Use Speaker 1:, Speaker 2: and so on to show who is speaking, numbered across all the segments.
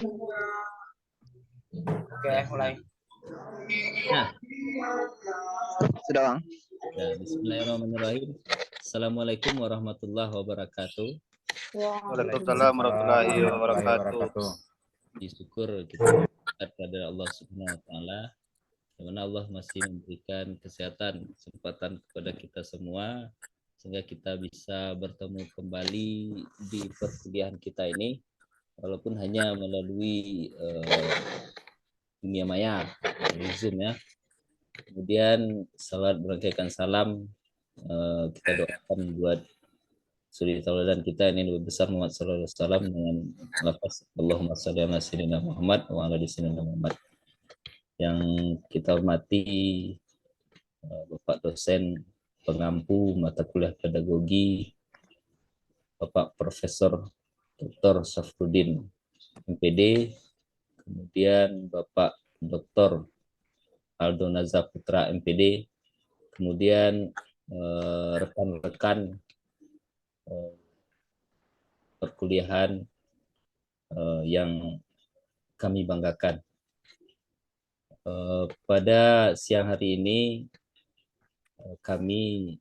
Speaker 1: Oke, mulai.
Speaker 2: Nah,
Speaker 3: Sudah, Bang.
Speaker 2: ya, bismillahirrahmanirrahim. Assalamualaikum warahmatullahi wabarakatuh.
Speaker 1: Waalaikumsalam warahmatullahi wabarakatuh.
Speaker 2: Syukur kita kepada Allah Subhanahu wa taala, di mana Allah masih memberikan kesehatan, kesempatan kepada kita semua sehingga kita bisa bertemu kembali di perkuliahan kita ini walaupun hanya melalui dunia maya, Zoom ya. Kemudian salat berangkaikan salam kita doakan buat suri tauladan kita ini lebih besar Muhammad sallallahu alaihi wasallam dengan lafaz Allahumma shalli ala sayyidina Muhammad wa ala ali sayyidina Muhammad. Yang kita hormati Bapak dosen pengampu mata kuliah pedagogi Bapak Profesor Dr. Safruddin MPD, kemudian Bapak Dr. Aldo Nazar Putra MPD, kemudian rekan-rekan perkuliahan yang kami banggakan. Pada siang hari ini kami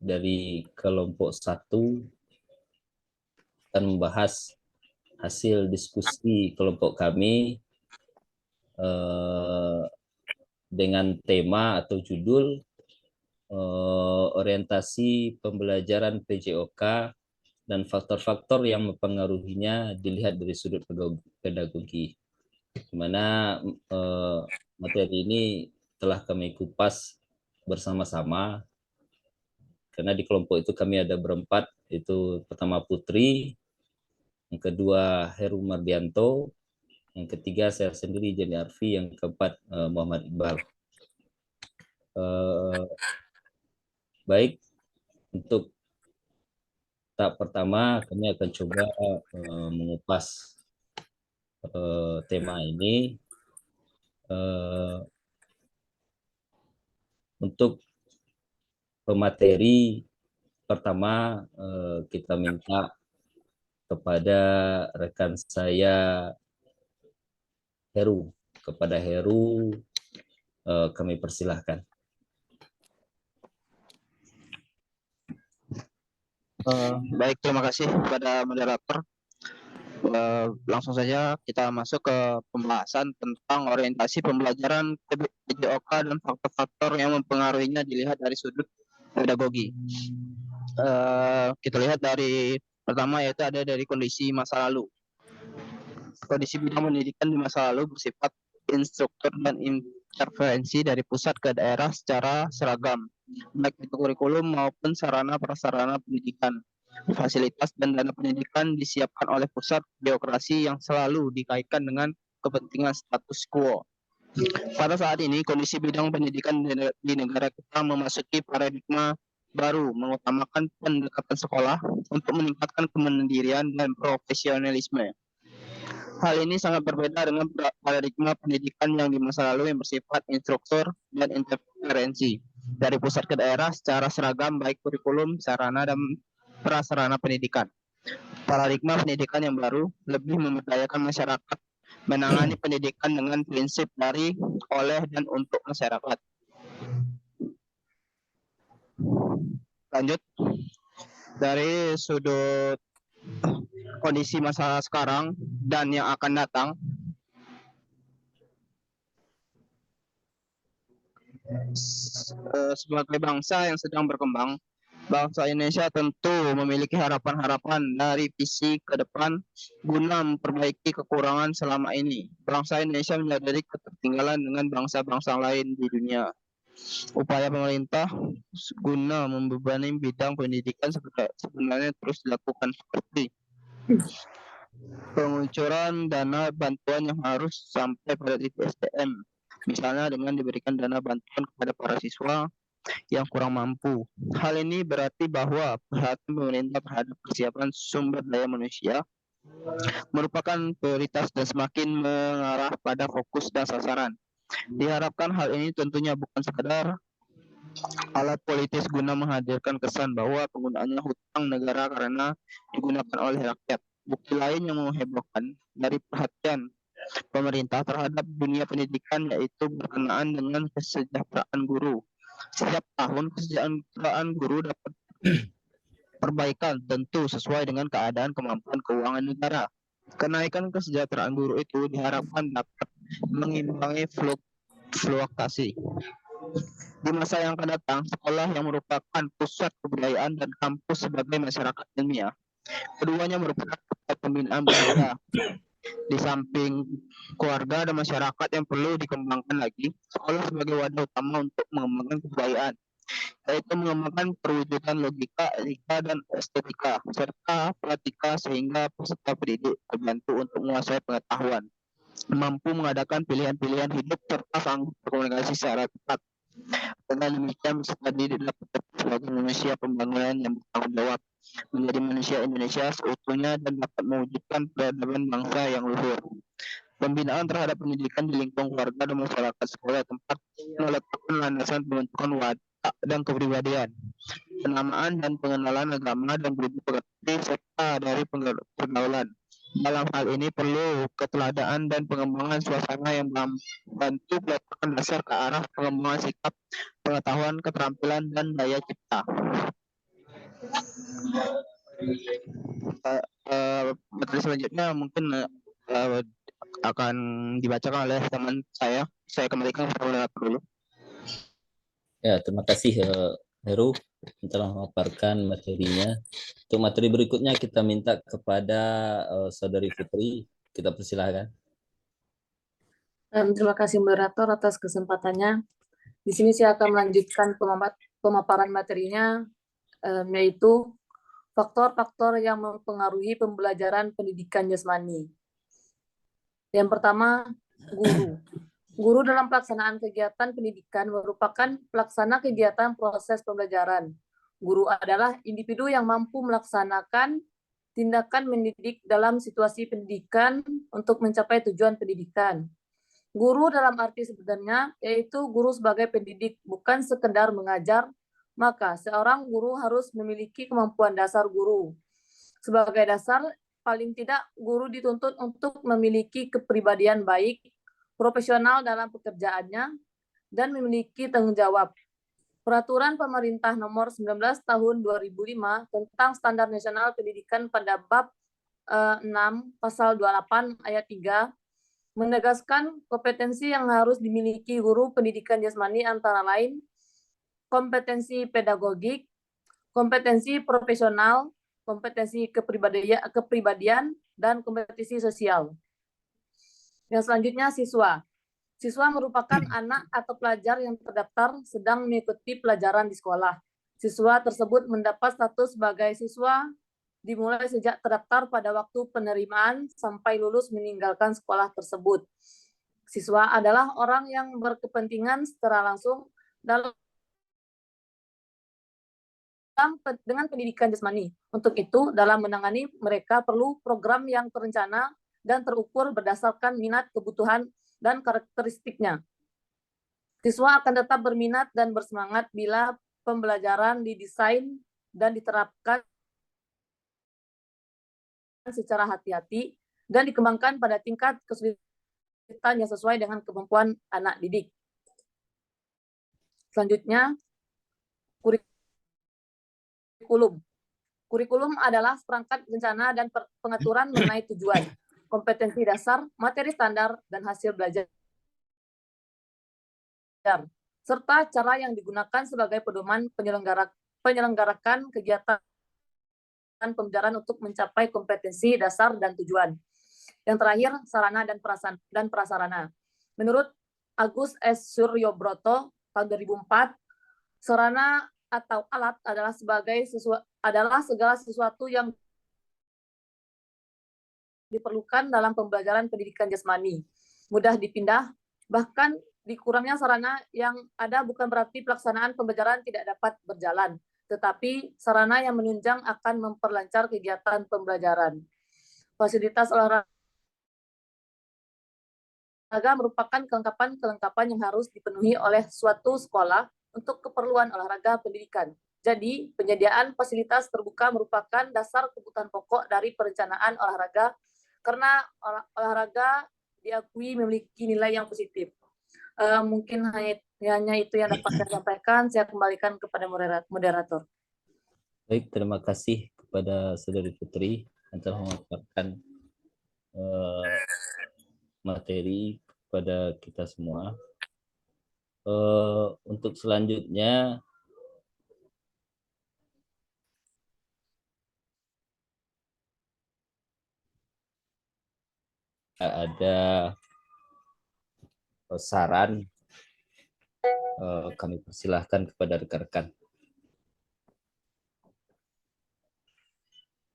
Speaker 2: dari kelompok 1 akan membahas hasil diskusi kelompok kami dengan tema atau judul orientasi pembelajaran PJOK dan faktor-faktor yang mempengaruhinya dilihat dari sudut pedagogi. Di mana materi ini telah kami kupas bersama-sama, karena di kelompok itu kami ada berempat, itu pertama Putri, yang kedua Heru Mardianto, yang ketiga saya sendiri Jenny Arfi, yang keempat Muhammad Iqbal. Baik, untuk tahap pertama kami akan coba mengupas tema ini. Untuk pemateri pertama kita minta kepada rekan saya Heru. Kepada Heru kami persilahkan.
Speaker 3: Baik, terima kasih kepada moderator. Langsung saja kita masuk ke pembahasan tentang orientasi pembelajaran PJOK dan faktor-faktor yang mempengaruhinya dilihat dari sudut pedagogi. Kita lihat dari pertama, yaitu ada dari kondisi masa lalu. Kondisi bidang pendidikan di masa lalu bersifat instruktur dan intervensi dari pusat ke daerah secara seragam, baik itu kurikulum maupun sarana prasarana pendidikan. Fasilitas dan dana pendidikan disiapkan oleh pusat, birokrasi yang selalu dikaitkan dengan kepentingan status quo. Pada saat ini, kondisi bidang pendidikan di negara kita memasuki paradigma baru, mengutamakan pendekatan sekolah untuk meningkatkan kemandirian dan profesionalisme. Hal ini sangat berbeda dengan paradigma pendidikan yang di masa lalu yang bersifat instruktur dan interferensi dari pusat ke daerah secara seragam, baik kurikulum, sarana, dan prasarana pendidikan. Paradigma pendidikan yang baru lebih memberdayakan masyarakat menangani pendidikan dengan prinsip dari, oleh, dan untuk masyarakat. Lanjut, dari sudut kondisi masa sekarang dan yang akan datang, sebagai bangsa yang sedang berkembang, bangsa Indonesia tentu memiliki harapan-harapan dari visi ke depan guna memperbaiki kekurangan selama ini. Bangsa Indonesia menyadari ketertinggalan dengan bangsa-bangsa lain di dunia. Upaya pemerintah guna membebani bidang pendidikan sebenarnya terus dilakukan, seperti pengucuran dana bantuan yang harus sampai pada titik SDM, misalnya dengan diberikan dana bantuan kepada para siswa yang kurang mampu. Hal ini berarti bahwa perhatian pemerintah terhadap persiapan sumber daya manusia merupakan prioritas dan semakin mengarah pada fokus dan sasaran. Diharapkan hal ini tentunya bukan sekadar alat politis guna menghadirkan kesan bahwa penggunaannya hutang negara karena digunakan oleh rakyat, Bukti lain yang menghebohkan dari perhatian pemerintah terhadap dunia pendidikan yaitu berkenaan dengan kesejahteraan guru. Setiap tahun kesejahteraan guru dapat perbaikan tentu sesuai dengan keadaan kemampuan keuangan negara. Kenaikan kesejahteraan guru itu diharapkan dapat mengimbangi fluktuasi. Di masa yang akan datang, sekolah yang merupakan pusat kebudayaan dan kampus sebagai masyarakat ilmiah, keduanya merupakan pusat pembinaan budaya. Di samping keluarga dan masyarakat yang perlu dikembangkan lagi, sekolah sebagai wadah utama untuk mengembangkan kebudayaan, yaitu mengembangkan perwujudan logika, etika, dan estetika, serta pratika sehingga peserta pendidik terbantu untuk menguasai pengetahuan, mampu mengadakan pilihan-pilihan hidup, serta sanggup berkomunikasi secara tepat. Dengan demikian, peserta didik dapat sebagai manusia pembangunan yang bertanggung jawab, menjadi manusia Indonesia seutuhnya dan dapat mewujudkan peradaban bangsa yang luhur. Pembinaan terhadap pendidikan di lingkungan keluarga dan masyarakat sekolah tempat meletakkan landasan pembentukan watak dan kepribadian, penamaan dan pengenalan agama dan budi pekerti serta dari pergaulan. Dalam hal ini perlu keteladanan dan pengembangan suasana yang membantu meletakkan dasar ke arah pengembangan sikap, pengetahuan, keterampilan, dan daya cipta. Materi selanjutnya mungkin akan dibacakan oleh teman saya. Saya kembalikan kepada moderator dulu.
Speaker 2: Ya, terima kasih Heru telah memaparkan materinya. Untuk materi berikutnya kita minta kepada Saudari Fitri. Kita persilahkan.
Speaker 4: Terima kasih moderator atas kesempatannya. Di sini saya akan melanjutkan pemaparan materinya, yaitu faktor-faktor yang mempengaruhi pembelajaran pendidikan jasmani. Yang pertama, guru. Guru dalam pelaksanaan kegiatan pendidikan merupakan pelaksana kegiatan proses pembelajaran. Guru adalah individu yang mampu melaksanakan tindakan mendidik dalam situasi pendidikan untuk mencapai tujuan pendidikan. Guru dalam arti sebenarnya yaitu guru sebagai pendidik, bukan sekedar mengajar, maka seorang guru harus memiliki kemampuan dasar guru. Sebagai dasar, paling tidak guru dituntut untuk memiliki kepribadian baik, profesional dalam pekerjaannya, dan memiliki tanggung jawab. Peraturan Pemerintah Nomor 19 Tahun 2005 tentang Standar Nasional Pendidikan pada bab 6 Pasal 28 ayat 3 menegaskan kompetensi yang harus dimiliki guru pendidikan jasmani antara lain kompetensi pedagogik, kompetensi profesional, kompetensi kepribadian, dan kompetensi sosial. Yang selanjutnya siswa. Siswa merupakan anak atau pelajar yang terdaftar sedang mengikuti pelajaran di sekolah. Siswa tersebut mendapat status sebagai siswa dimulai sejak terdaftar pada waktu penerimaan sampai lulus meninggalkan sekolah tersebut. Siswa adalah orang yang berkepentingan secara langsung dengan pendidikan jasmani. Untuk itu, dalam menangani mereka perlu program yang terencana dan terukur berdasarkan minat, kebutuhan, dan karakteristiknya. Siswa akan tetap berminat dan bersemangat bila pembelajaran didesain dan diterapkan secara hati-hati dan dikembangkan pada tingkat kesulitan yang sesuai dengan kemampuan anak didik. Selanjutnya, kurikulum. Kurikulum adalah perangkat rencana dan pengaturan mengenai tujuan, kompetensi dasar, materi standar, dan hasil belajar, serta cara yang digunakan sebagai pedoman penyelenggarakan kegiatan pembelajaran untuk mencapai kompetensi dasar dan tujuan. Yang terakhir, sarana dan prasarana. Menurut Agus S. Suryobroto tahun 2004, sarana atau alat adalah segala sesuatu yang diperlukan dalam pembelajaran pendidikan jasmani. Mudah dipindah, bahkan dikurangnya sarana yang ada bukan berarti pelaksanaan pembelajaran tidak dapat berjalan, tetapi sarana yang menunjang akan memperlancar kegiatan pembelajaran. Fasilitas olahraga merupakan kelengkapan yang harus dipenuhi oleh suatu sekolah untuk keperluan olahraga pendidikan. Jadi, penyediaan fasilitas terbuka merupakan dasar kebutuhan pokok dari perencanaan olahraga karena olahraga diakui memiliki nilai yang positif. Mungkin hanya itu yang dapat saya sampaikan. Saya kembalikan kepada moderator.
Speaker 2: Baik, terima kasih kepada Saudari Putri yang telah memaparkan materi kepada kita semua. Untuk selanjutnya ada saran, kami persilahkan kepada rekan-rekan.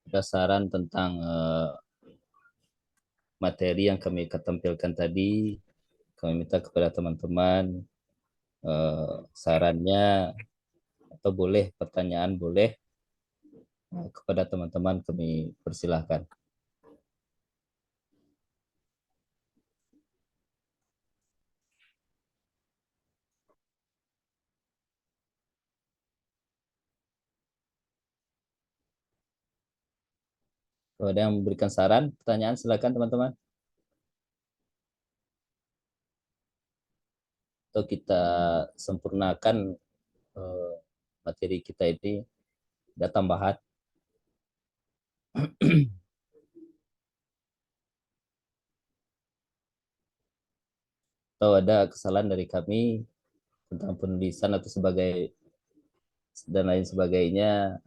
Speaker 2: Ada saran tentang materi yang kami tampilkan tadi, kami minta kepada teman-teman sarannya atau boleh pertanyaan boleh kepada teman-teman kami persilahkan. Kalau ada yang memberikan saran, pertanyaan, silakan teman-teman. Atau kita sempurnakan materi kita ini, ada tambahan. Atau ada kesalahan dari kami tentang penulisan atau sebagai dan lain sebagainya.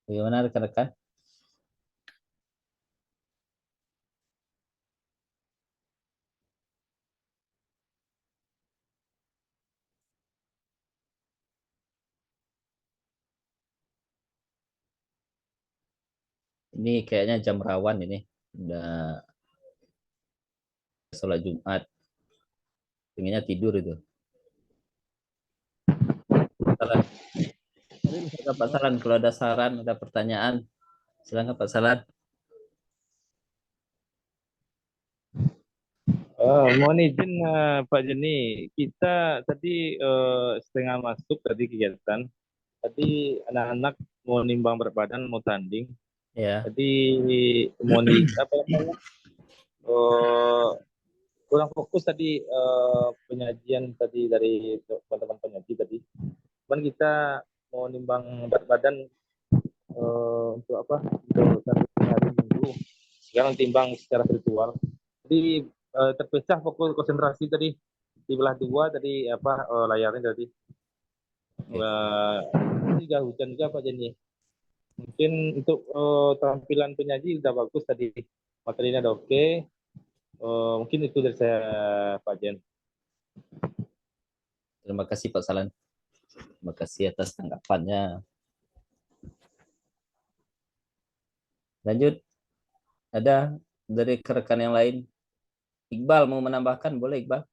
Speaker 2: Bagaimana rekan-rekan? Ini kayaknya jam rawan ini. Udah sholat Jumat. Pengennya tidur itu. Saran. Pak Salan, kalau ada saran, ada pertanyaan, silakan Pak Salan.
Speaker 1: Mohon izin Pak Jeni, kita tadi setengah masuk tadi kegiatan. Tadi anak-anak mau nimbang berat badan, mau tanding.
Speaker 2: Ya.
Speaker 1: Jadi mau kurang fokus tadi penyajian tadi dari teman-teman penyaji tadi. Cuman kita mau nimbang berat badan untuk apa? Untuk hari Minggu. Sekarang timbang secara virtual. Jadi terpecah fokus konsentrasi tadi di belah dua tadi apa layarnya tadi. Juga hujan juga Pak Jenny. Mungkin untuk tampilan penyaji sudah bagus tadi, materinya udah oke. Mungkin itu dari saya Pak Jen.
Speaker 2: Terima kasih Pak Salan. Terima kasih atas tanggapannya. Lanjut, ada dari rekan yang lain. Iqbal mau menambahkan, boleh Iqbal?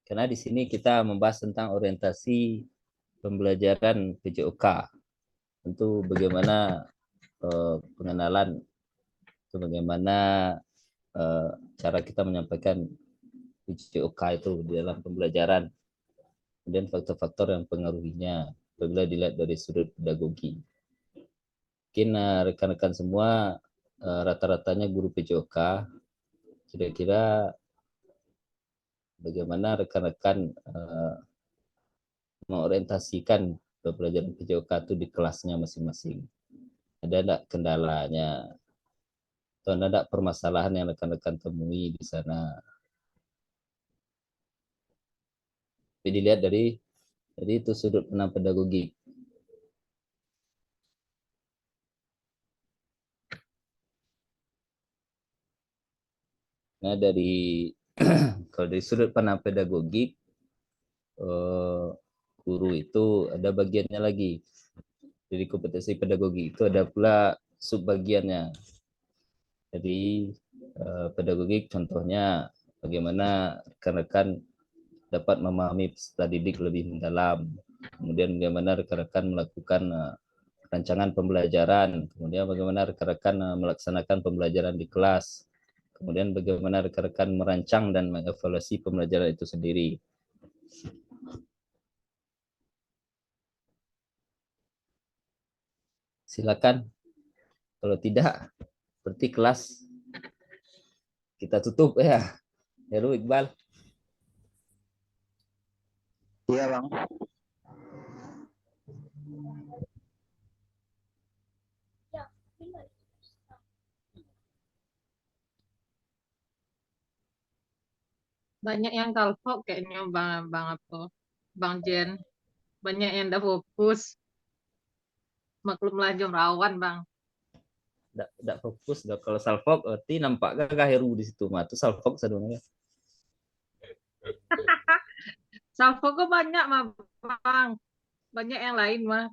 Speaker 2: Karena di sini kita membahas tentang orientasi pembelajaran PJOK. Tentu bagaimana pengenalan, bagaimana cara kita menyampaikan PJOK itu di dalam pembelajaran. Kemudian faktor-faktor yang pengaruhinya apabila dilihat dari sudut pedagogi. Mungkin rekan-rekan semua rata-ratanya guru PJOK. Kira-kira bagaimana rekan-rekan mengorientasikan pembelajaran PJOK itu di kelasnya masing-masing. Ada enggak kendalanya? Atau ada enggak permasalahan yang rekan-rekan temui di sana? Tapi dilihat dari itu sudut pandang pedagogik. Nah, dari kalau dari sudut pandang pedagogik, guru itu ada bagiannya lagi. Jadi kompetensi pedagogi itu ada pula subbagiannya. Jadi pedagogik contohnya bagaimana rekan-rekan dapat memahami peserta didik lebih mendalam, kemudian bagaimana rekan-rekan melakukan rancangan pembelajaran, kemudian bagaimana rekan-rekan melaksanakan pembelajaran di kelas, kemudian bagaimana rekan-rekan merancang dan mengevaluasi pembelajaran itu sendiri. Silakan. Kalau tidak, berarti kelas kita tutup ya. Ya lu Iqbal.
Speaker 3: Iya Bang.
Speaker 5: Banyak yang kalpok kayaknya Bang Jen. Banyak yang udah fokus. Maklumlah jom rawan Bang.
Speaker 2: Tidak fokus. Kalau salfok, berarti nampak gak Heru di situ? Mah itu salfok sebenarnya.
Speaker 5: Salfok kok banyak mah Bang. Banyak yang lain mah.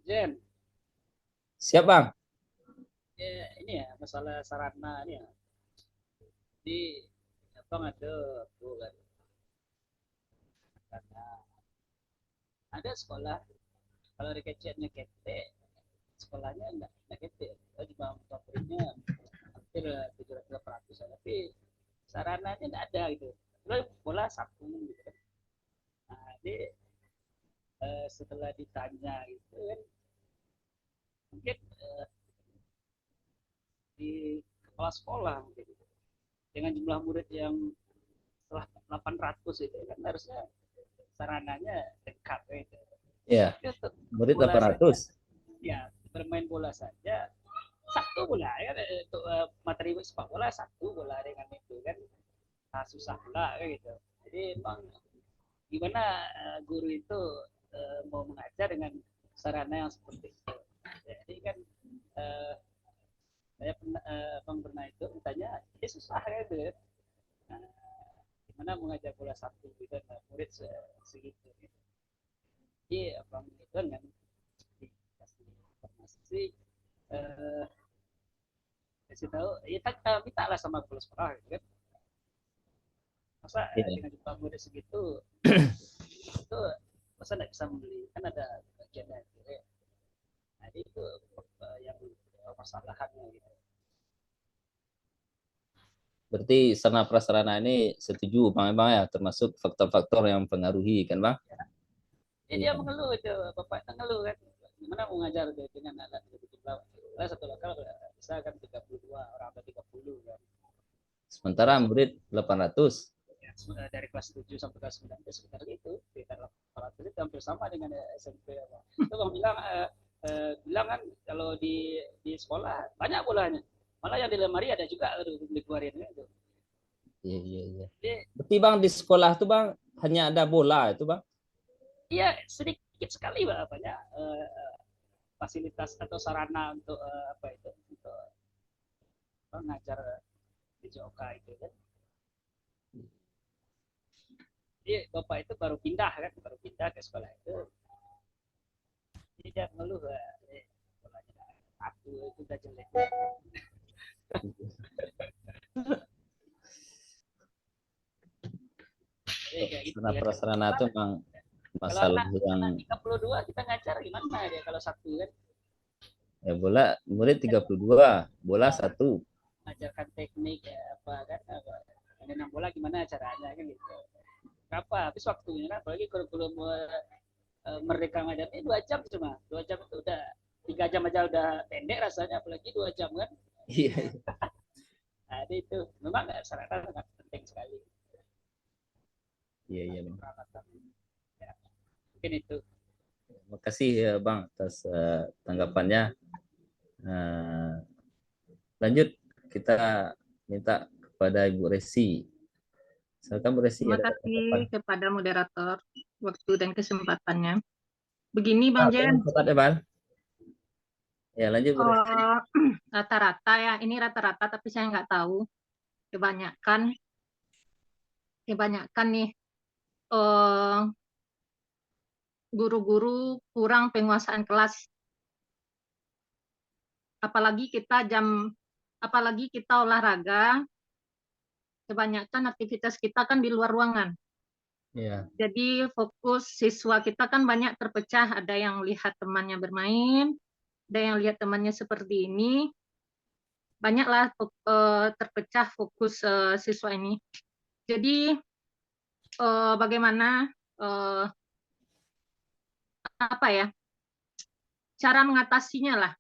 Speaker 6: Jen,
Speaker 2: Siap Bang.
Speaker 6: ini ya masalah sarana ini ya. Di abang ada tuh kan, karena ada sekolah kalau rekecetnya kete, sekolahnya enggak kete, cuma favoritnya hampir 700 tapi sarananya enggak ada gitu. Terus bola satu gitu kan. Nah, jadi setelah ditanya gitu kan, mungkin di kepala sekolah mungkin dengan jumlah murid yang setelah 800 itu kan harusnya sarananya dekat gitu.
Speaker 2: Iya. Murid 800.
Speaker 6: Ya, bermain bola saja satu bola ya, untuk materi sepak bola satu bola dengan itu kan susah pula gitu. Jadi emang gimana guru itu mau mengajar dengan sarana yang seperti itu. Jadi kan saya pernah itu bertanya, ini susah gitu. Nah, gimana mengajar bola satu dan murid segitu. Jadi abang itu kan dikasih informasi, kasih tahu, ya kita minta lah sama kepala sekolah gitu kan. Masa dengan jumlah murid segitu, itu masa nggak bisa membeli, kan ada bagiannya gitu ya. Nah itu yang permasalahannya gitu.
Speaker 2: Berarti sarana prasarana ini setuju Bang ya, termasuk faktor-faktor yang mempengaruhi kan Bang?
Speaker 6: Ya, dia mengeluh itu, bapak mengeluh kan, gimana mau ngajar dengan alat jumlah satu lokal bisa kan 32 orang atau 30 kan.
Speaker 2: Sementara murid 800.
Speaker 6: Ya, dari kelas 7 sampai kelas 9 itu sekitar itu, sekitar 800 itu hampir sama dengan SMP. Itu Bang bilang kan kalau di sekolah banyak bolanya, malah yang di lemari ada juga dikeluarin gitu.
Speaker 2: Iya. Berarti Bang di sekolah tuh Bang hanya ada bola itu Bang?
Speaker 6: Iya, sedikit sekali Bang, banyak fasilitas atau sarana untuk apa itu, untuk mengajar di JOK itu kan. Jadi bapak itu baru pindah ke sekolah itu. Jadi dia mengeluh, sekolahnya aku itu udah jelek.
Speaker 2: Sarana prasarana itu memang masalah yang
Speaker 6: 32 kita ngajar gimana dia kalau satu kan?
Speaker 2: Ya bola murid 32, bola satu.
Speaker 6: Ajarkan teknik ya, apa kan, menenang bola gimana caranya kan gitu. Apa habis waktunya kan, apalagi kurikulum Merdeka ngajarnya 2 jam cuma. 2 jam itu udah 3 jam aja udah pendek rasanya, apalagi 2 jam kan.
Speaker 2: Iya.
Speaker 6: Nah, itu memang sarana sangat penting sekali.
Speaker 2: Iya.
Speaker 6: Ya, mungkin itu.
Speaker 2: Terima kasih ya Bang atas tanggapannya. Lanjut kita minta kepada Ibu Resi. Silakan Bu Resi.
Speaker 5: Terima kasih kepada moderator waktu dan kesempatannya. Begini Bang Jen.
Speaker 2: Ya lanjut Bu Resi.
Speaker 5: Rata-rata ya, ini rata-rata tapi saya nggak tahu. Kebanyakan nih guru-guru kurang penguasaan kelas. Apalagi kita olahraga, kebanyakan aktivitas kita kan di luar ruangan.
Speaker 2: Iya.
Speaker 5: Jadi fokus siswa kita kan banyak terpecah, ada yang lihat temannya bermain, ada yang lihat temannya seperti ini, banyaklah terpecah fokus siswa ini. Jadi bagaimana apa ya, cara mengatasinya lah,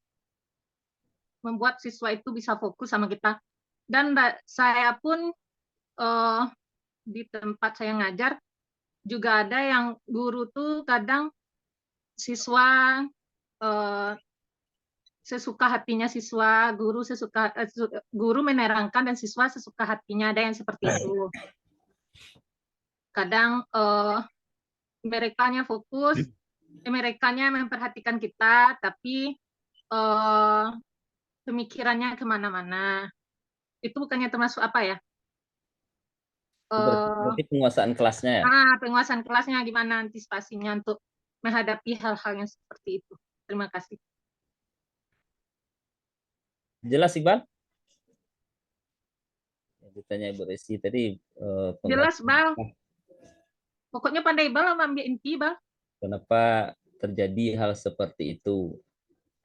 Speaker 5: membuat siswa itu bisa fokus sama kita. Dan saya pun di tempat saya ngajar juga ada yang guru tuh kadang siswa sesuka hatinya siswa, guru menerangkan dan siswa sesuka hatinya, ada yang seperti itu. Kadang merekanya fokus, merekanya memperhatikan kita, tapi pemikirannya kemana-mana. Itu bukannya termasuk apa ya?
Speaker 2: Berarti penguasaan kelasnya ya?
Speaker 5: Penguasaan kelasnya gimana antisipasinya untuk menghadapi hal-hal yang seperti itu. Terima kasih.
Speaker 2: Jelas Iqbal? Yang ditanya Ibu Resi tadi.
Speaker 5: Jelas Bang. Pokoknya pandai Bang ambil inti Bang.
Speaker 2: Kenapa terjadi hal seperti itu?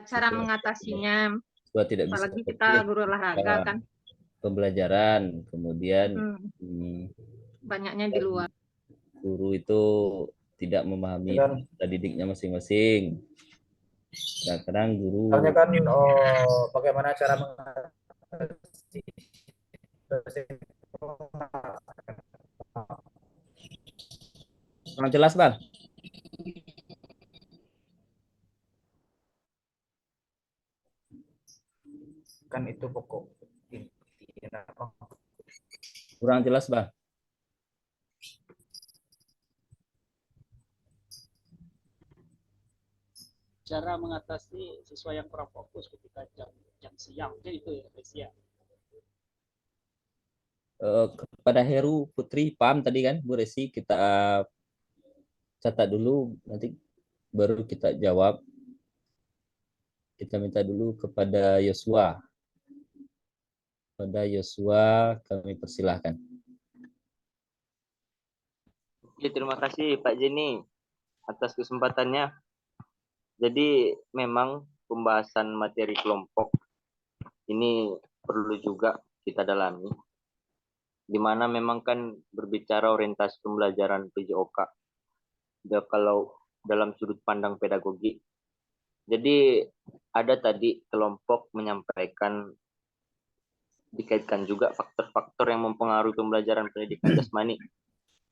Speaker 5: Cara mengatasinya.
Speaker 2: Tidak bisa
Speaker 5: apalagi kita guru olahraga kan.
Speaker 2: Pembelajaran, kemudian
Speaker 5: banyaknya di luar.
Speaker 2: Guru itu tidak memahami didiknya masing-masing. Kadang-kadang guru.
Speaker 7: Soalnya kan bagaimana cara mengatasi
Speaker 2: kurang jelas Bang.
Speaker 7: Kan itu pokok.
Speaker 2: Kurang jelas Bang.
Speaker 6: Cara mengatasi siswa yang kurang fokus ketika jam siang itu ya.
Speaker 2: Kepada Heru Putri paham tadi kan Bu Resi, kita catat dulu, nanti baru kita jawab. Kita minta dulu kepada Yosua. Pada Yosua kami persilahkan.
Speaker 8: Oke, terima kasih Pak Jenny atas kesempatannya. Jadi memang pembahasan materi kelompok ini perlu juga kita dalami. Di mana memang kan berbicara orientasi pembelajaran PJOK. Kalau dalam sudut pandang pedagogi. Jadi ada tadi kelompok menyampaikan dikaitkan juga faktor-faktor yang mempengaruhi pembelajaran pendidikan jasmani.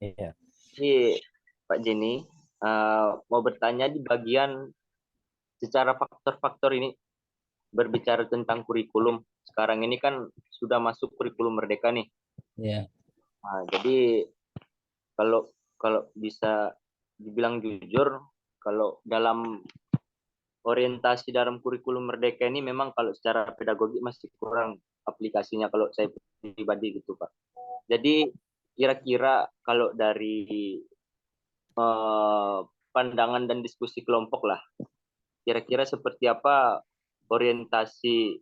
Speaker 2: Iya.
Speaker 8: Jadi Pak Jenny mau bertanya di bagian secara faktor-faktor ini berbicara tentang kurikulum. Sekarang ini kan sudah masuk kurikulum merdeka nih.
Speaker 2: Iya.
Speaker 8: Nah, jadi kalau bisa dibilang jujur, kalau dalam orientasi dalam kurikulum merdeka ini memang kalau secara pedagogi masih kurang aplikasinya kalau saya pribadi gitu Pak. Jadi kira-kira kalau dari pandangan dan diskusi kelompok lah, kira-kira seperti apa orientasi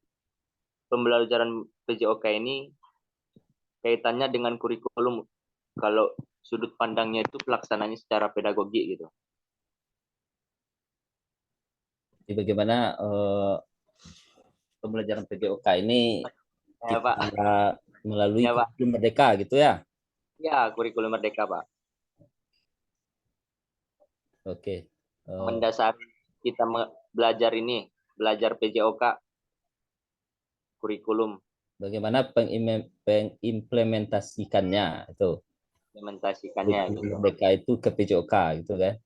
Speaker 8: pembelajaran PJOK ini kaitannya dengan kurikulum kalau sudut pandangnya itu pelaksananya secara pedagogi gitu.
Speaker 2: Jadi bagaimana pembelajaran PJOK ini
Speaker 8: ya, Pak,
Speaker 2: melalui
Speaker 8: ya, Pak,
Speaker 2: kurikulum merdeka gitu ya?
Speaker 8: Ya, kurikulum merdeka Pak.
Speaker 2: Oke.
Speaker 8: Mendasari kita belajar PJOK kurikulum.
Speaker 2: Bagaimana pengimplementasikannya itu?
Speaker 8: Implementasikannya gitu.
Speaker 2: Merdeka itu ke PJOK gitu kan?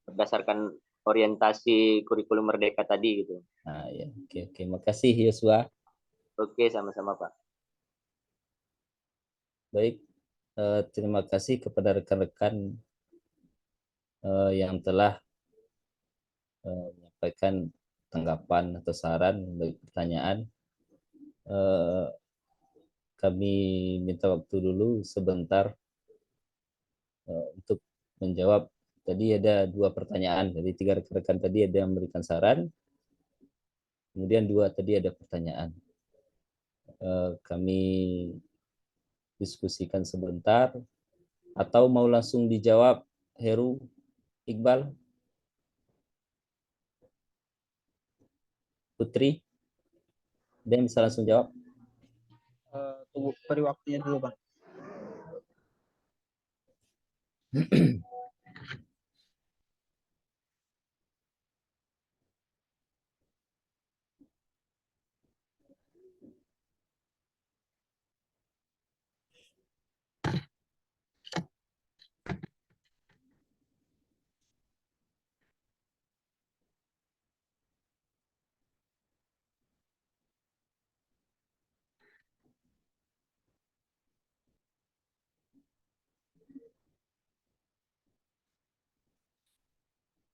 Speaker 8: Berdasarkan orientasi kurikulum merdeka tadi gitu.
Speaker 2: Nah, ya. Oke. Makasih Yosua.
Speaker 8: Oke, sama-sama Pak.
Speaker 2: Baik. Terima kasih kepada rekan-rekan yang telah menyampaikan tanggapan atau saran bagi pertanyaan. Kami minta waktu dulu sebentar untuk menjawab. Tadi ada 2 pertanyaan, jadi 3 rekan-rekan tadi ada yang memberikan saran, kemudian 2 tadi ada pertanyaan. Kami diskusikan sebentar atau mau langsung dijawab Heru, Iqbal, Putri? Dia bisa langsung jawab.
Speaker 3: Tunggu beri waktunya dulu Bang.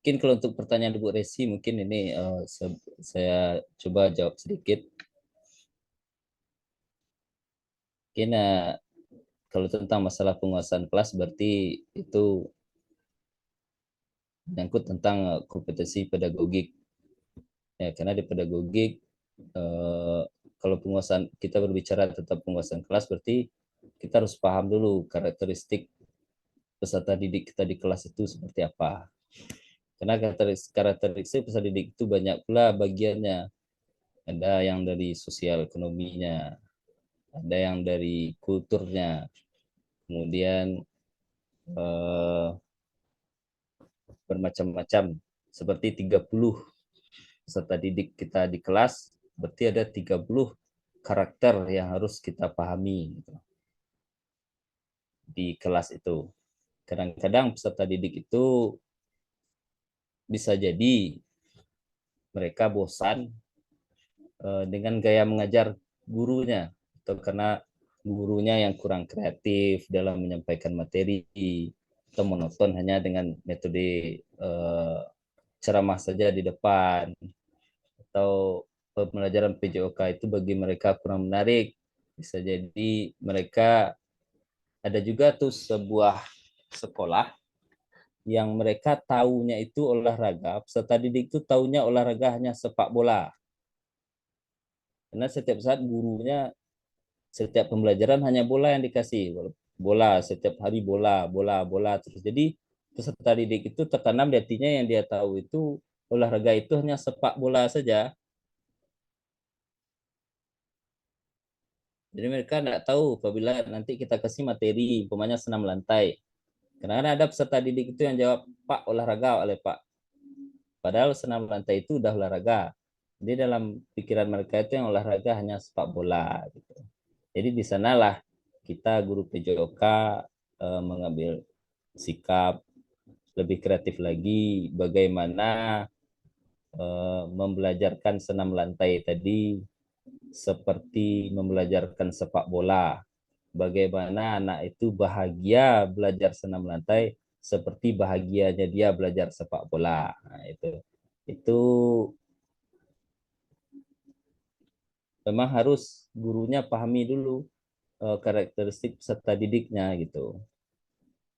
Speaker 2: Mungkin kalau untuk pertanyaan Bu Resi, mungkin ini saya coba jawab sedikit. Mungkin kalau tentang masalah penguasaan kelas berarti itu menyangkut tentang kompetensi pedagogik. Ya, karena di pedagogik kalau penguasaan kita berbicara tentang penguasaan kelas berarti kita harus paham dulu karakteristik peserta didik kita di kelas itu seperti apa. Karena karakteristik peserta didik itu banyak pula bagiannya. Ada yang dari sosial ekonominya, ada yang dari kulturnya, kemudian bermacam-macam. Seperti 30 peserta didik kita di kelas, berarti ada 30 karakter yang harus kita pahami gitu, di kelas itu. Kadang-kadang peserta didik itu bisa jadi mereka bosan dengan gaya mengajar gurunya, atau karena gurunya yang kurang kreatif dalam menyampaikan materi, atau monoton hanya dengan metode ceramah saja di depan, atau pembelajaran PJOK itu bagi mereka kurang menarik. Bisa jadi mereka ada juga tuh sebuah sekolah yang mereka taunya itu olahraga, peserta didik itu taunya olahraga hanya sepak bola. Karena setiap saat gurunya, setiap pembelajaran hanya bola yang dikasih. Bola, setiap hari bola, bola, bola terus. Jadi peserta didik itu tertanam di hatinya yang dia tahu itu olahraga itu hanya sepak bola saja. Jadi mereka tidak tahu apabila nanti kita kasih materi, umpamanya senam lantai. Karena ada peserta didik itu yang jawab, Pak olahraga oleh Pak. Padahal senam lantai itu udah olahraga. Jadi dalam pikiran mereka itu yang olahraga hanya sepak bola. Gitu. Jadi di sanalah kita guru PJOK mengambil sikap lebih kreatif lagi, bagaimana membelajarkan senam lantai tadi seperti membelajarkan sepak bola. Bagaimana anak itu bahagia belajar senam lantai seperti bahagianya dia belajar sepak bola. Nah, itu memang harus gurunya pahami dulu karakteristik peserta didiknya gitu.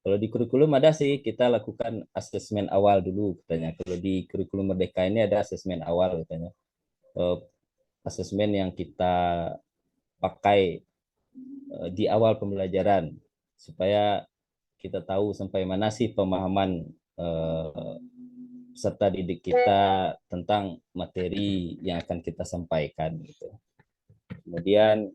Speaker 2: Kalau di kurikulum ada sih, kita lakukan asesmen awal dulu katanya. Kalau di kurikulum Merdeka ini ada asesmen awal katanya. Asesmen yang kita pakai di awal pembelajaran supaya kita tahu sampai mana sih pemahaman peserta didik kita tentang materi yang akan kita sampaikan gitu. Kemudian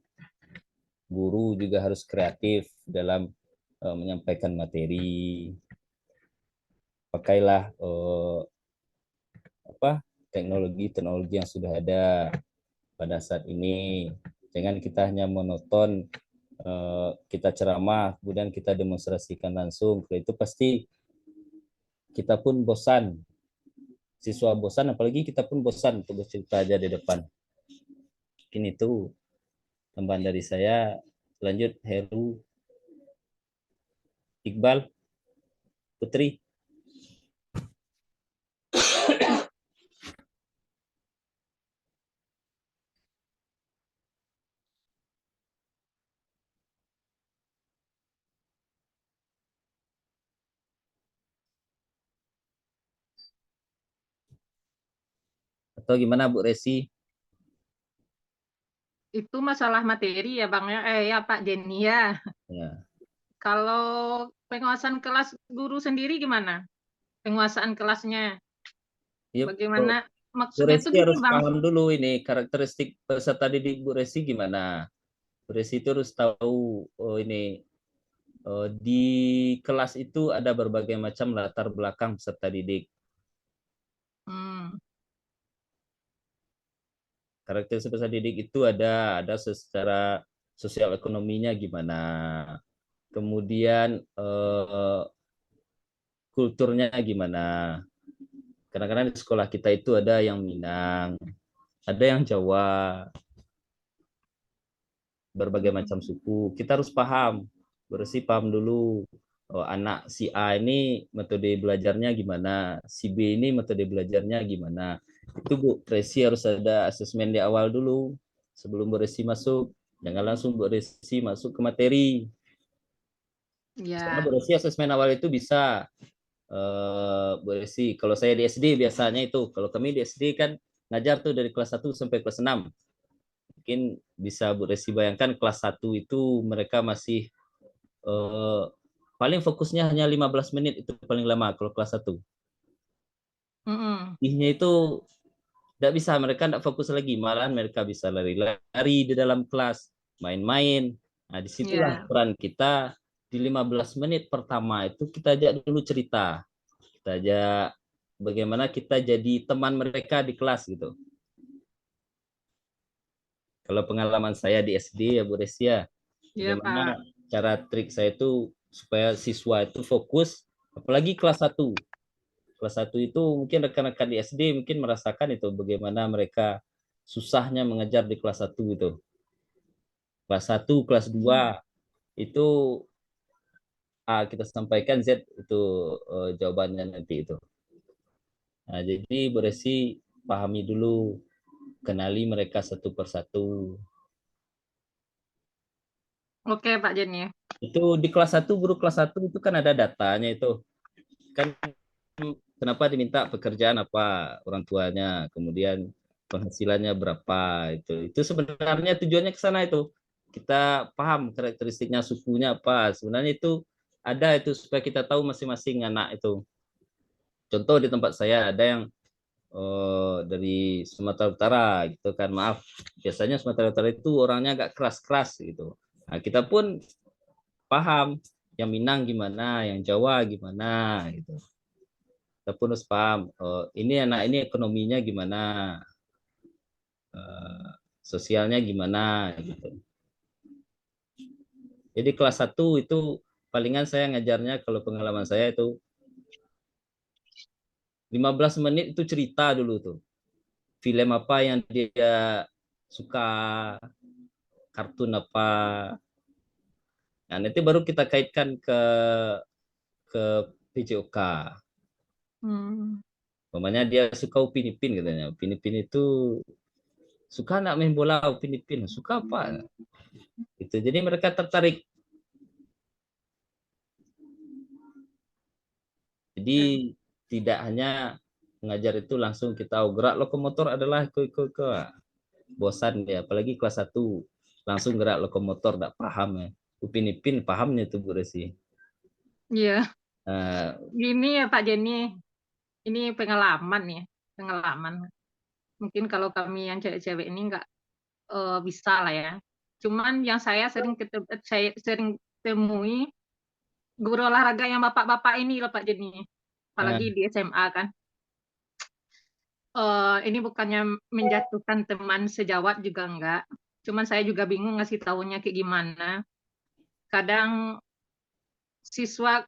Speaker 2: guru juga harus kreatif dalam menyampaikan materi. Pakailah teknologi yang sudah ada pada saat ini. Jangan kita hanya monoton kita ceramah kemudian kita demonstrasikan langsung. Itu pasti kita pun bosan. Siswa bosan, apalagi kita pun bosan untuk bercerita aja di depan. Mungkin itu tambahan dari saya. Lanjut Heru, Iqbal, Putri. Atau gimana Bu Resi?
Speaker 5: Itu masalah materi ya Bang ya, ya Pak Jenny ya.
Speaker 2: Ya.
Speaker 5: Kalau penguasaan kelas guru sendiri gimana? Penguasaan kelasnya,
Speaker 2: Ya,
Speaker 5: bagaimana?
Speaker 2: Bu
Speaker 5: Maksudnya tuh
Speaker 2: Resi
Speaker 5: gini
Speaker 2: harus
Speaker 5: Bang.
Speaker 2: paham dulu ini karakteristik peserta didik Bu Resi gimana. Bu Resi itu harus tahu ini di kelas itu ada berbagai macam latar belakang peserta didik.
Speaker 5: Hmm.
Speaker 2: Karakteristik peserta didik itu ada secara sosial ekonominya gimana. Kemudian kulturnya gimana. Kadang-kadang di sekolah kita itu ada yang Minang, ada yang Jawa, berbagai macam suku. Kita harus paham, paham dulu. Oh, anak si A ini metode belajarnya gimana, si B ini metode belajarnya gimana. Itu Bu Resi harus ada asesmen di awal dulu sebelum Bu Resi masuk. Jangan langsung Bu Resi masuk ke materi. Karena Bu
Speaker 5: Ya.
Speaker 2: Resi asesmen awal itu bisa Bu Resi. Kalau saya di SD biasanya itu, kalau kami di SD kan ngajar tuh dari kelas 1 sampai kelas 6. Mungkin bisa Bu Resi bayangkan kelas 1 itu mereka masih paling fokusnya hanya 15 menit itu paling lama kalau kelas 1. Ih-nya itu tidak bisa, mereka tidak fokus lagi, malahan mereka bisa lari-lari di dalam kelas, main-main. Nah, disitulah peran kita di 15 menit pertama itu kita ajak dulu cerita. Kita ajak bagaimana kita jadi teman mereka di kelas gitu. Kalau pengalaman saya di SD ya Bu Resia, bagaimana cara trik saya itu supaya siswa itu fokus, apalagi kelas 1. Kelas 1 itu mungkin rekan-rekan di SD mungkin merasakan itu bagaimana mereka susahnya mengajar di kelas 1 itu. Kelas 1, kelas 2 itu A kita sampaikan, Z itu jawabannya nanti itu. Nah, jadi Bu Resi pahami dulu, kenali mereka satu persatu.
Speaker 5: Oke Pak Jenny.
Speaker 2: Itu di kelas 1, guru kelas 1 itu kan ada datanya itu. Kan kenapa diminta pekerjaan apa orang tuanya, kemudian penghasilannya berapa, itu sebenarnya tujuannya ke sana itu. Kita paham karakteristiknya, sukunya apa. Sebenarnya itu ada itu supaya kita tahu masing-masing anak itu. Contoh di tempat saya ada yang dari Sumatera Utara gitu kan. Maaf, biasanya Sumatera Utara itu orangnya agak keras-keras gitu. Nah, kita pun paham yang Minang gimana, yang Jawa gimana gitu. Kita pun harus paham ini anak ini ekonominya gimana, sosialnya gimana gitu. Jadi kelas 1 itu palingan saya ngajarnya, kalau pengalaman saya itu 15 menit itu cerita dulu tuh. Film apa yang dia suka, kartun apa. Nah, nanti baru kita kaitkan ke PJOK. Umpamanya dia suka Upin Ipin katanya. Upin Ipin itu suka nak main bola, Upin Ipin. Suka apa? Itu jadi mereka tertarik. Jadi tidak hanya mengajar itu langsung kita gerak lokomotor adalah ikut bosan ya, apalagi kelas 1 langsung gerak lokomotor tidak paham ya. Upin Ipin pahamnya itu Bu Resi.
Speaker 5: Iya. Gini ya Pak Jenny, ini pengalaman ya, pengalaman. Mungkin kalau kami yang cewek-cewek ini nggak bisa lah ya. Cuman yang saya sering temui guru olahraga yang bapak-bapak ini loh Pak Jenny, apalagi di SMA kan. Ini bukannya menjatuhkan teman sejawat juga enggak. Cuman saya juga bingung ngasih tahunya kayak gimana. Kadang siswa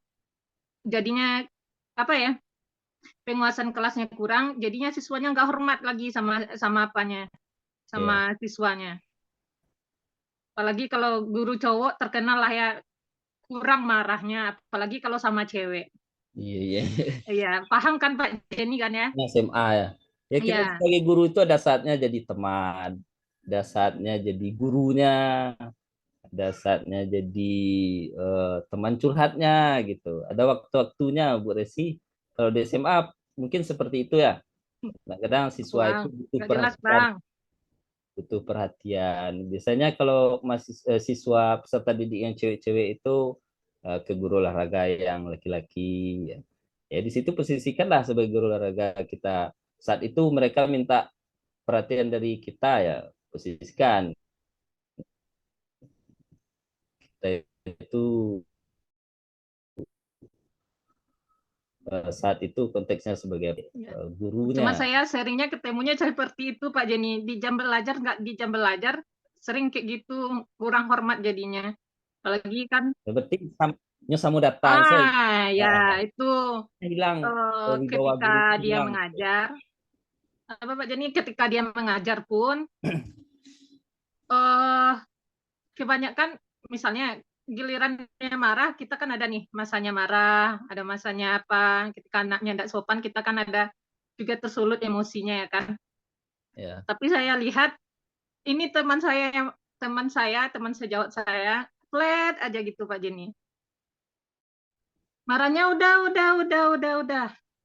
Speaker 5: jadinya apa ya, penguasaan kelasnya kurang, jadinya siswanya nggak hormat lagi sama apanya, sama siswanya. Apalagi kalau guru cowok terkenal lah ya kurang marahnya, apalagi kalau sama cewek.
Speaker 2: Iya.
Speaker 5: Iya, paham kan Pak Jenny kan ya?
Speaker 2: SMA ya. Ya kita sebagai guru itu ada saatnya jadi teman, ada saatnya jadi gurunya, ada saatnya jadi teman curhatnya gitu. Ada waktu-waktunya Bu Resi. Kalau di SMA mungkin seperti itu ya. Kadang-kadang siswa itu butuh
Speaker 5: nggak jelas Bang.
Speaker 2: butuh perhatian. Biasanya kalau masih siswa peserta didik yang cewek-cewek itu ke guru olahraga yang laki-laki. Ya. Ya di situ posisikanlah sebagai guru olahraga kita. Saat itu mereka minta perhatian dari kita ya posisikan kita itu saat itu konteksnya sebagai gurunya.
Speaker 5: Cuma saya seringnya ketemunya seperti itu Pak Jenny, di jam belajar nggak di jam belajar sering kayak gitu, kurang hormat jadinya. Apalagi kan
Speaker 2: Berarti samu datang
Speaker 5: ya itu
Speaker 2: hilang wibawa
Speaker 5: ketika
Speaker 2: guru
Speaker 5: dia
Speaker 2: hilang.
Speaker 5: mengajar apa Pak Jenny, ketika dia mengajar pun kebanyakan misalnya giliran dia marah, kita kan ada nih masanya marah, ada masanya apa, ketika anaknya tidak sopan kita kan ada juga tersulut emosinya ya kan.
Speaker 2: Ya.
Speaker 5: Tapi saya lihat ini teman teman sejawat saya flat aja gitu Pak Jenny. Marahnya udah.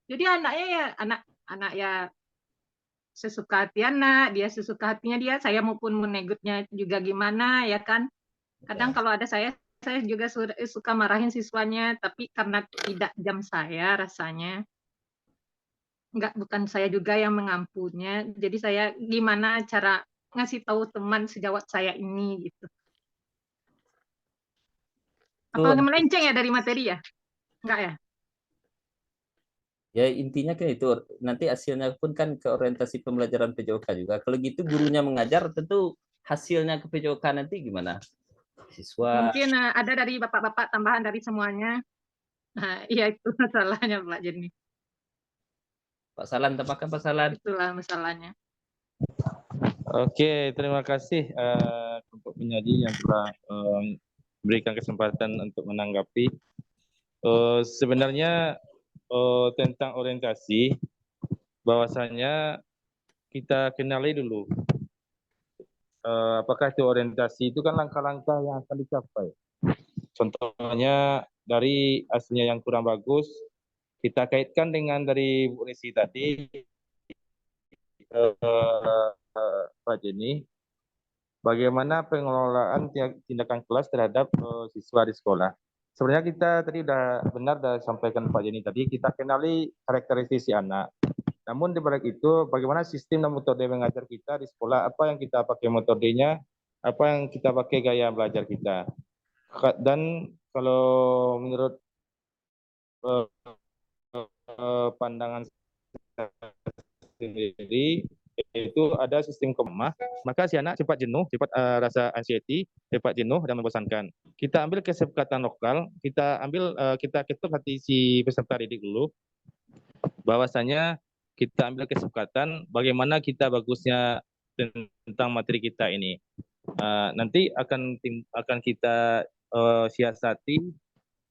Speaker 5: Jadi anaknya ya anak ya sesuka hati anak, dia sesuka hatinya dia, saya maupun menegutnya juga gimana ya kan. Kadang kalau ada saya juga suka marahin siswanya, tapi karena tidak jam saya rasanya, bukan saya juga yang mengampunya, jadi saya gimana cara ngasih tahu teman sejawat saya ini gitu. Apa melenceng ya dari materi ya? Enggak ya?
Speaker 2: Ya intinya kan itu, nanti hasilnya pun kan ke orientasi pembelajaran PJOK juga. Kalau gitu gurunya mengajar, tentu hasilnya ke PJOK nanti gimana? Siswa.
Speaker 5: Mungkin ada dari bapak-bapak tambahan dari semuanya. Nah, iya itu masalahnya Pak Jenny.
Speaker 2: Pak Salan, tambahkan Pak Salan.
Speaker 5: Itulah masalahnya.
Speaker 1: Oke, terima kasih untuk penyaji yang telah berikan kesempatan untuk menanggapi. Sebenarnya tentang orientasi, bahwasanya kita kenali dulu. Apakah itu orientasi itu kan langkah-langkah yang akan dicapai. Contohnya dari hasilnya yang kurang bagus, kita kaitkan dengan dari Bu Risi tadi, Pak Jenny, bagaimana pengelolaan tindakan kelas terhadap siswa di sekolah. Sebenarnya kita tadi sudah sampaikan Pak Jenny tadi, kita kenali karakteristik si anak. Namun di balik itu, bagaimana sistem dan metode mengajar kita di sekolah, apa yang kita pakai metodenya, apa yang kita pakai gaya belajar kita. Dan kalau menurut pandangan sendiri, itu ada sistem kemah, maka si anak cepat jenuh, cepat rasa anxiety, cepat jenuh dan membosankan. Kita ambil kesepakatan lokal, kita ketuk hati si peserta didik dulu, bahwasanya kita ambil kesepakatan bagaimana kita bagusnya tentang materi kita ini. Nanti akan kita siasati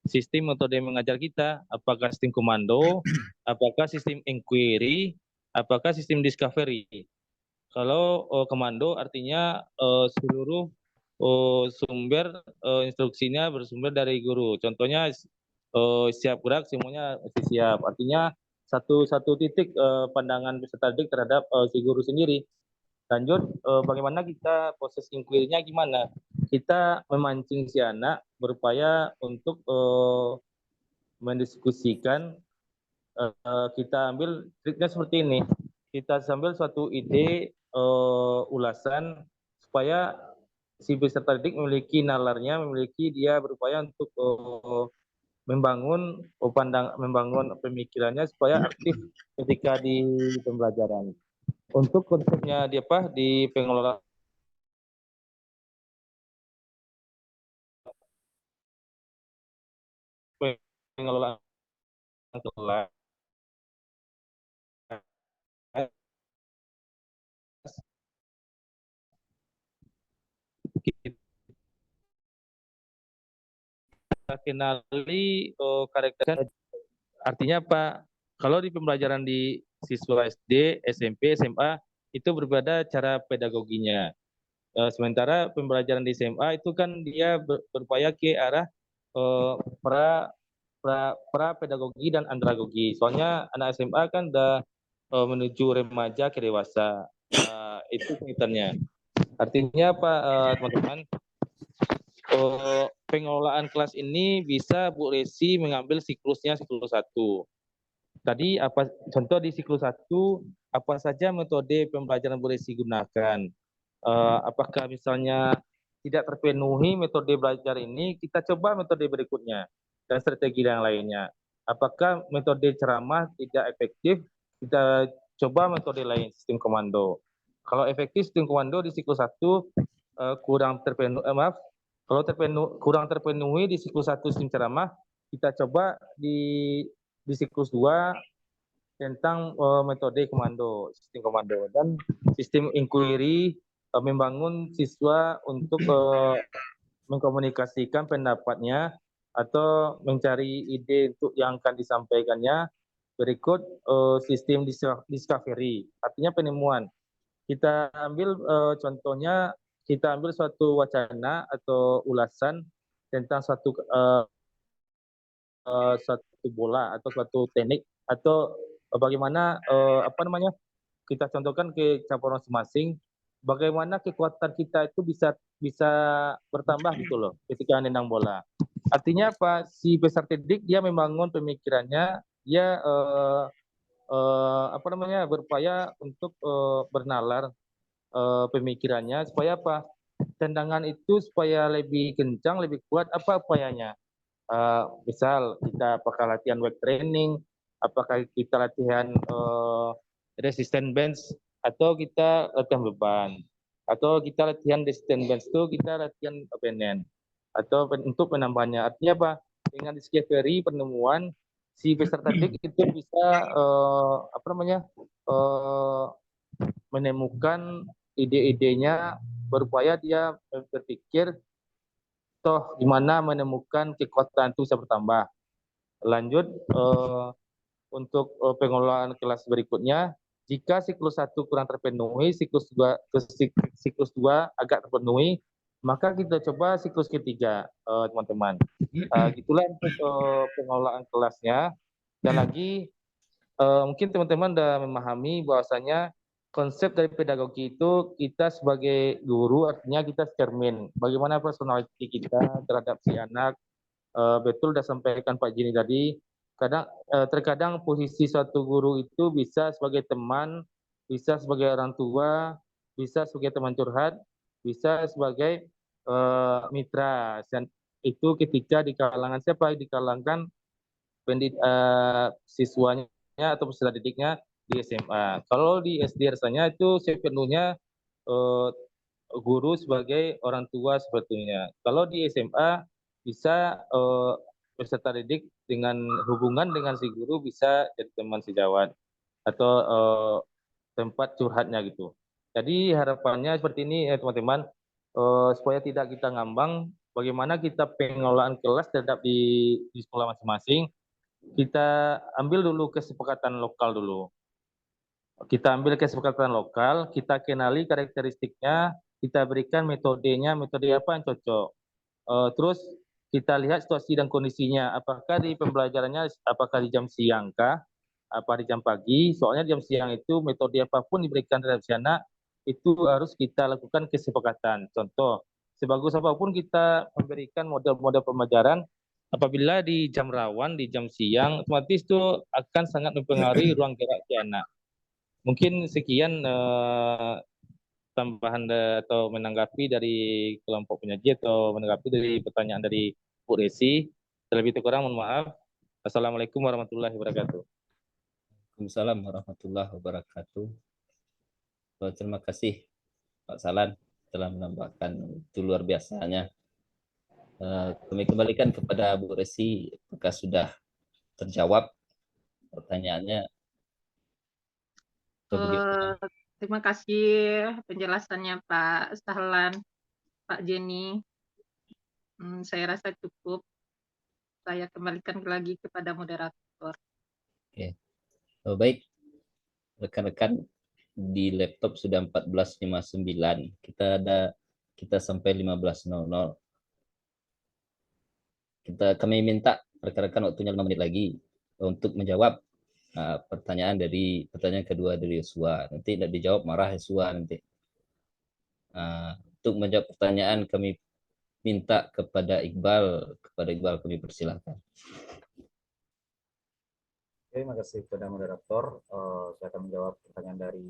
Speaker 1: sistem metode mengajar kita, apakah sistem komando, apakah sistem inquiry, apakah sistem discovery. Kalau komando artinya seluruh sumber instruksinya bersumber dari guru. Contohnya siap gerak semuanya siap. Artinya satu titik pandangan peserta didik terhadap si guru sendiri. Lanjut, bagaimana kita proses inquiry-nya gimana? Kita memancing si anak berupaya untuk mendiskusikan. Kita ambil triknya seperti ini. Kita sambil suatu ide ulasan supaya si peserta didik memiliki nalarnya, memiliki dia berupaya untuk membangun pemikirannya supaya aktif ketika di pembelajaran. Untuk konsepnya di pengelolaan kelas, kita kenali karakter. Artinya apa? Kalau di pembelajaran di siswa SD, SMP, SMA itu berbeda cara pedagoginya. Sementara pembelajaran di SMA itu kan dia berupaya ke arah pra pedagogi dan andragogi. Soalnya anak SMA kan udah menuju remaja ke dewasa. Itu kaitannya. Artinya apa, teman-teman? Pengelolaan kelas ini bisa Bu Resi mengambil siklusnya siklus 1. Tadi apa contoh di siklus 1 apa saja metode pembelajaran Bu Resi gunakan? Apakah misalnya tidak terpenuhi metode belajar ini, kita coba metode berikutnya dan strategi yang lainnya. Apakah metode ceramah tidak efektif, kita coba metode lain, sistem komando. Kalau efektif sistem komando di siklus 1 kurang terpenuhi, kalau kurang terpenuhi di siklus 1 sistem ceramah, kita coba di siklus 2 tentang metode komando, sistem komando, dan sistem inquiry membangun siswa untuk mengkomunikasikan pendapatnya atau mencari ide untuk yang akan disampaikannya. Berikut sistem discovery, artinya penemuan. Kita ambil contohnya, kita ambil suatu wacana atau ulasan tentang suatu bola atau suatu teknik atau bagaimana apa namanya, kita contohkan ke cabang masing-masing, bagaimana kekuatan kita itu bisa bertambah gitu loh ketika nendang bola. Artinya apa? Si peserta didik dia membangun pemikirannya, dia apa namanya, berupaya untuk bernalar pemikirannya supaya apa? Tendangan itu supaya lebih kencang, lebih kuat, apa upayanya? Misal kita apakah latihan weight training, apakah kita latihan resistance bench, atau kita latihan beban, atau kita latihan resistance bench itu kita latihan benen, atau untuk penambahnya. Artinya apa? Dengan discovery, penemuan, si peserta didik itu bisa apa namanya, menemukan ide-idenya, berupaya dia berpikir toh gimana menemukan kekuatan itu bisa bertambah. Lanjut untuk pengelolaan kelas berikutnya, jika siklus 1 kurang terpenuhi, siklus 2 agak terpenuhi, maka kita coba siklus ketiga, teman-teman. Gitulah untuk pengelolaan kelasnya. Dan lagi mungkin teman-teman sudah memahami bahwasanya konsep dari pedagogi itu kita sebagai guru, artinya kita cermin bagaimana personality kita terhadap si anak. Betul sudah sampaikan Pak Jini tadi, terkadang posisi suatu guru itu bisa sebagai teman, bisa sebagai orang tua, bisa sebagai teman curhat, bisa sebagai mitra. Dan itu ketika di kalangan siapa? Di kalangan siswanya atau peserta didiknya di SMA. Kalau di SD rasanya itu sepenuhnya guru sebagai orang tua sebetulnya. Kalau di SMA bisa peserta didik dengan hubungan dengan si guru bisa jadi teman sejawat atau tempat curhatnya gitu. Jadi harapannya seperti ini ya teman-teman, supaya tidak kita ngambang, bagaimana kita pengelolaan kelas terhadap di sekolah masing-masing. Kita ambil dulu kesepakatan lokal dulu. Kita ambil kesepakatan lokal, kita kenali karakteristiknya, kita berikan metodenya, metode apa yang cocok. Terus kita lihat situasi dan kondisinya, apakah di pembelajarannya, apakah di jam siang kah, apa di jam pagi. Soalnya jam siang itu metode apapun diberikan terhadap si anak, itu harus kita lakukan kesepakatan. Contoh, sebagus apapun kita memberikan model-model pembelajaran, apabila di jam rawan, di jam siang, otomatis itu akan sangat mempengaruhi ruang gerak si anak. Mungkin sekian tambahan atau menanggapi dari kelompok penyaji atau menanggapi dari pertanyaan dari Bu Resi. Terlebih kurang mohon maaf. Assalamualaikum warahmatullahi wabarakatuh.
Speaker 2: Waalaikumsalam warahmatullahi wabarakatuh. Terima kasih Pak Salan telah menambahkan, itu luar biasanya. Kami kembalikan kepada Bu Resi, apakah sudah terjawab pertanyaannya?
Speaker 5: Terima kasih penjelasannya Pak Sahlan, Pak Jenny. Saya rasa cukup. Saya kembalikan lagi kepada moderator.
Speaker 2: Oke. Baik, rekan-rekan, di laptop sudah 14.59. Kita sampai 15.00. Kami minta rekan-rekan waktunya 5 menit lagi untuk menjawab pertanyaan kedua dari Yosua. Nanti tidak dijawab marah Yosua nanti. Untuk menjawab pertanyaan kami minta kepada Iqbal. Kepada Iqbal kami persilakan.
Speaker 7: Terima kasih kepada moderator. Saya akan menjawab pertanyaan dari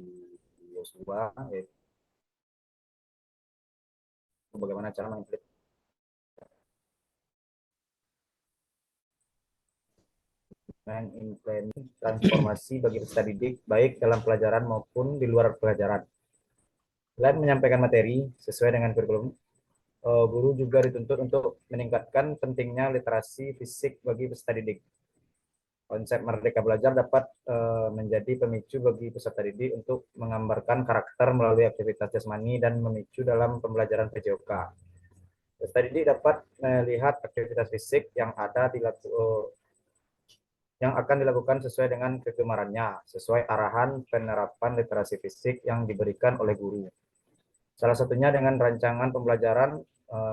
Speaker 7: Yosua, yaitu bagaimana cara mengimplementasi transformasi bagi peserta didik baik dalam pelajaran maupun di luar pelajaran. Selain menyampaikan materi sesuai dengan kurikulum, guru juga dituntut untuk meningkatkan pentingnya literasi fisik bagi peserta didik. Konsep Merdeka Belajar dapat menjadi pemicu bagi peserta didik untuk menggambarkan karakter melalui aktivitas jasmani dan memicu dalam pembelajaran PJOK. Peserta didik dapat melihat aktivitas fisik yang akan dilakukan sesuai dengan kegemarannya, sesuai arahan penerapan literasi fisik yang diberikan oleh guru. Salah satunya dengan rancangan pembelajaran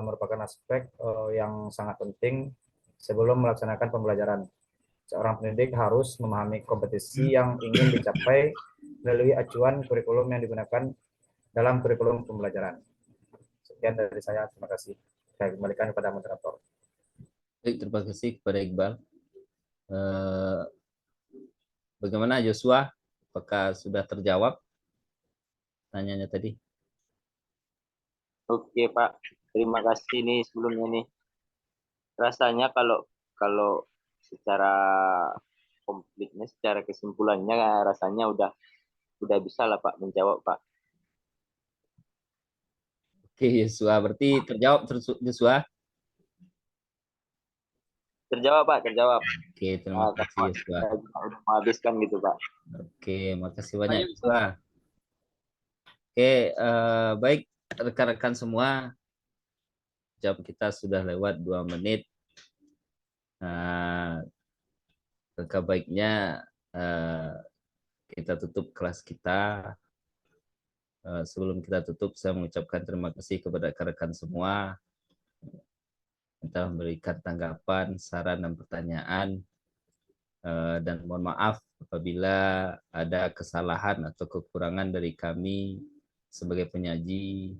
Speaker 7: merupakan aspek yang sangat penting sebelum melaksanakan pembelajaran. Seorang pendidik harus memahami kompetisi yang ingin dicapai melalui acuan kurikulum yang digunakan dalam kurikulum pembelajaran. Sekian dari saya, terima kasih. Saya kembalikan kepada moderator.
Speaker 2: Baik, terima kasih kepada Iqbal. Bagaimana Joshua? Apakah sudah terjawab tanyanya tadi?
Speaker 8: Oke Pak, terima kasih nih sebelumnya nih. Rasanya kalau secara komplitnya, secara kesimpulannya rasanya udah bisa lah Pak menjawab Pak.
Speaker 2: Oke Joshua, berarti terjawab Joshua?
Speaker 8: Terjawab Pak, terjawab.
Speaker 2: Oke, terima kasih Joshua.
Speaker 8: Udah menghabiskan gitu Pak.
Speaker 2: Oke, makasih banyak Joshua. Oke, baik rekan-rekan semua, jam kita sudah lewat 2 menit. Langkah baiknya kita tutup kelas kita. Sebelum kita tutup, saya mengucapkan terima kasih kepada rekan-rekan semua yang telah memberikan tanggapan, saran, dan pertanyaan. Dan mohon maaf apabila ada kesalahan atau kekurangan dari kami sebagai penyaji.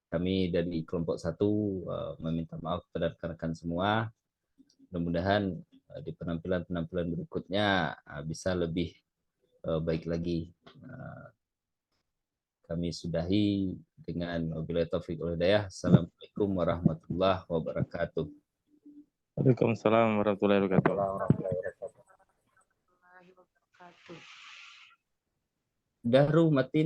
Speaker 2: Kami dari kelompok 1 meminta maaf kepada rekan-rekan semua. Mudah-mudahan di penampilan-penampilan berikutnya bisa lebih baik lagi. Kami sudahi dengan wabillahi taufiq wal hidayah. Assalamualaikum warahmatullahi wabarakatuh.
Speaker 1: Waalaikumsalam warahmatullahi wabarakatuh.
Speaker 2: Daru matin.